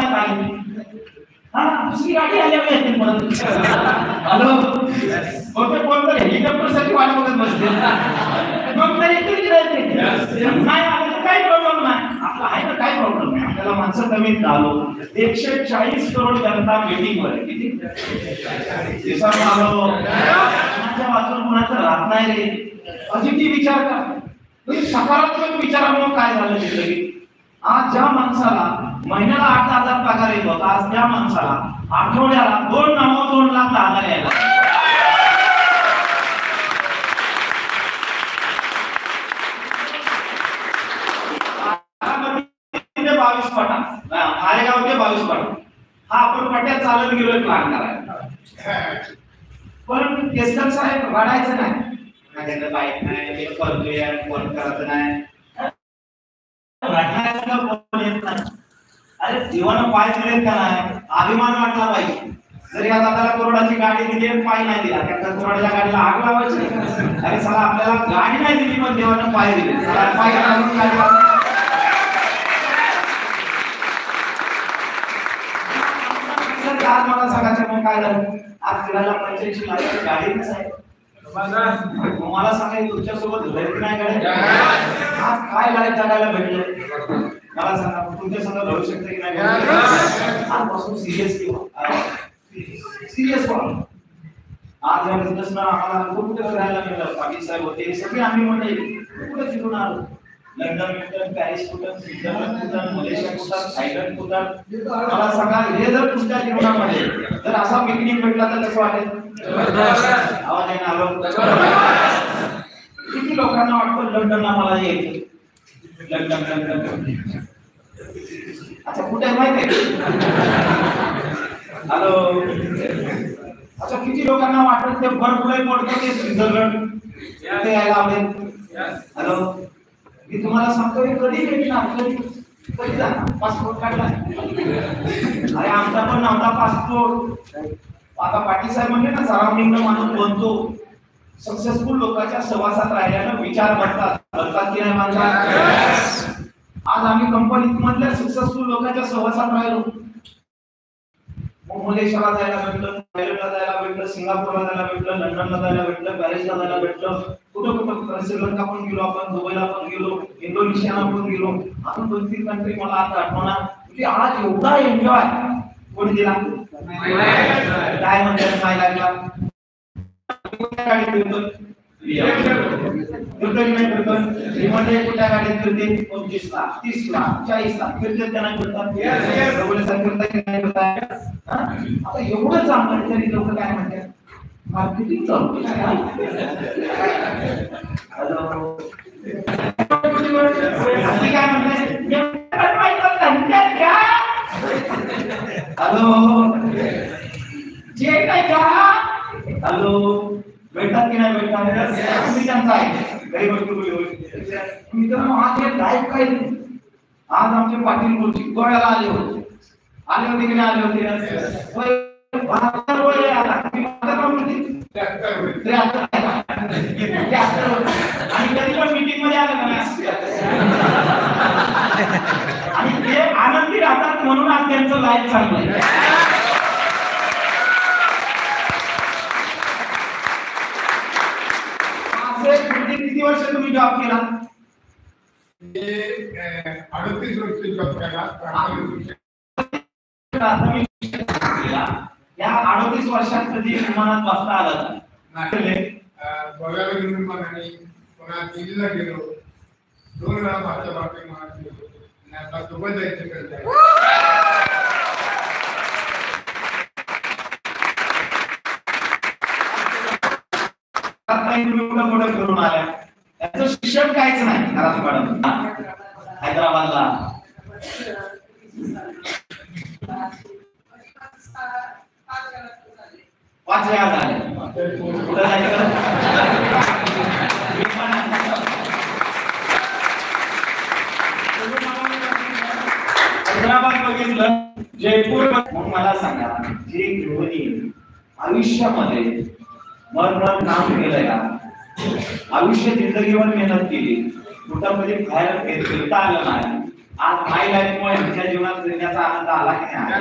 नाही आली. हा दुसरी गाडी आल्यावर येते परत. हॅलो कोणतं हेलिकॉप्टरसाठी वाट बघत बसते. मग तरी नाही आलं तर काही प्रॉब्लेम नाही. आपला आहे तर काही प्रॉब्लेम नाही. आपल्याला माणसं कमीत आलो. 140 करोड जनता मीटिंगवर किती दिवसांनी आलो. कोणाच्या वाचून कोणाचं राहत नाही रे. पॉझिटिव्ह विचार करा. सकारात्मक विचारामुळे काय झालं जिंदगी. आज ज्या माणसाला महिन्याला 8,000 पगार येत होता, आज त्या माणसाला आठवड्याला 2,00,000 यायला. बारामती 22 फटा, मालेगाव 22 फटा. हा आपण पट्यात चालत गेलोय प्लॅन करायला. पण केसकर साहेब वाढायचं नाही. माझ्याकडे बाईक नाही, मी करतोय, फोन करत नाही. अरे जीवानं पाय दिलेत का नाही, अभिमान वाटला पाहिजे. जर या दादाला करोडाची गाडी दिली आणि पाय नाही दिला, त्या करोडाच्या गाडीला आग लावायची. अरे चला आपल्याला गाडी नाही दिली पण देवानं पाय दिले. चला पाय घालून गाडी आज मला सांगायचं मग काय झालं. आज फिरायला 85 लाखाची गाडी नसाय. मला सांगाय तुमच्या सोबत घरी नाही गाडी. आज काय लाईफ जगायला भेटलं मला सांगा. तुमच्या संग राहू शकते की नाही. आजपासून सिरियस व्हा. आज या बिझनेस ना आम्हाला कुठे राहायला मिळालं. पाटील साहेब होते सगळे आम्ही म्हणले कुठे फिरून आलो. लंडन कुठं, पॅरिस कुठं, स्वित्झर्लंड कुठं, मलेशिया कुठं, थायलंड कुठं. मला सांगा हे जर तुमच्या जीवनामध्ये जर असा पिकनिक भेटला तर कसं वाटेल. आवाज आहे ना. किती लोकांना वाटतं लंडनला मला यायचं. लंडन अच्छा कुठे आहे माहिती आहे. हॅलो अच्छा किती लोकांना वाटत ते बर्फुळे पडतं ते स्वित्झर्लंड ते यायला आवडेल. हॅलो मी तुम्हाला सांगतो कधी भेटणार कधी जाणार. पासपोर्ट काढला. अरे आमचा पण नव्हता पासपोर्ट. आता पाटील साहेब म्हणजे ना सराउंडिंग माणूस बनतो. सक्सेसफुल लोकांच्या सहवासात राहिल्यानं विचार बनतात की नाही माणसात. आज आम्ही कंपनीत मधल्या सक्सेसफुल लोकांच्या सहवासात राहिलो. मलेशियाला जायला भेटलं, थायलंडला जायला भेटलं, सिंगापूरला जायला भेटलं, लंडनला जायला भेटलं, पॅरिसला जायला भेटलं. कुठं श्रीलंका पण गेलो आपण, दुबईला पण गेलो, इंडोनेशियाला पण गेलो. अजून 2-3 कंट्री मला आता आठवणार. म्हणजे आज एवढा एन्जॉय कोणी दिला काय म्हणतात माय लागला. गाडी फिरतो नाही कुठल्या गाडीत फिरते 25 लाख 30 लाख 40 लाख फिरते त्यांना फिरतात. आता एवढं चांगलं तरी लोक काय म्हणतात मार्केटिंग चालू. काय हॅलो जे काय का हॅलो भेटतात की नाही भेटतात तुम्ही त्यांचा आहे काही गोष्टी मित्रांनो. आज हे लाईफ काय आज आमचे पाटील मुलची गोव्याला आले होते की नाही आले होते. आणि कधी पण मीटिंग मध्ये आले आणि ते आनंदी राहतात म्हणून आज त्यांचं लाईफ चांगलं आहे. किती वर्ष तुम्ही जॉब केला. 38 वर्ष जॉब केला. या 38 वर्षात कधी विमानात बसता आलं नाही. गोव्याला गेलो विमानाने, पुन्हा दिल्लीला गेलो, 2 वेळा भारतात विमानात गेलो आणि आता दुबई जायचं करत मोठं करून आल्या. त्याचं शिक्षण काहीच नाही घरात मॅडम. हैदराबादला 5 वेळा झाले. कुठं जायचं हैदराबाद बघितलं, जयपूर. मग मला सांगा जे गृहिणी आयुष्यामध्ये मन काम केलंय का, आयुष्य जिंदगीवर मेहनत केली, कुठं कधी बाहेर फिरता आलं नाही, आज माय लाईफमुळे आमच्या जीवनात जगण्याचा आनंद आला की नाही?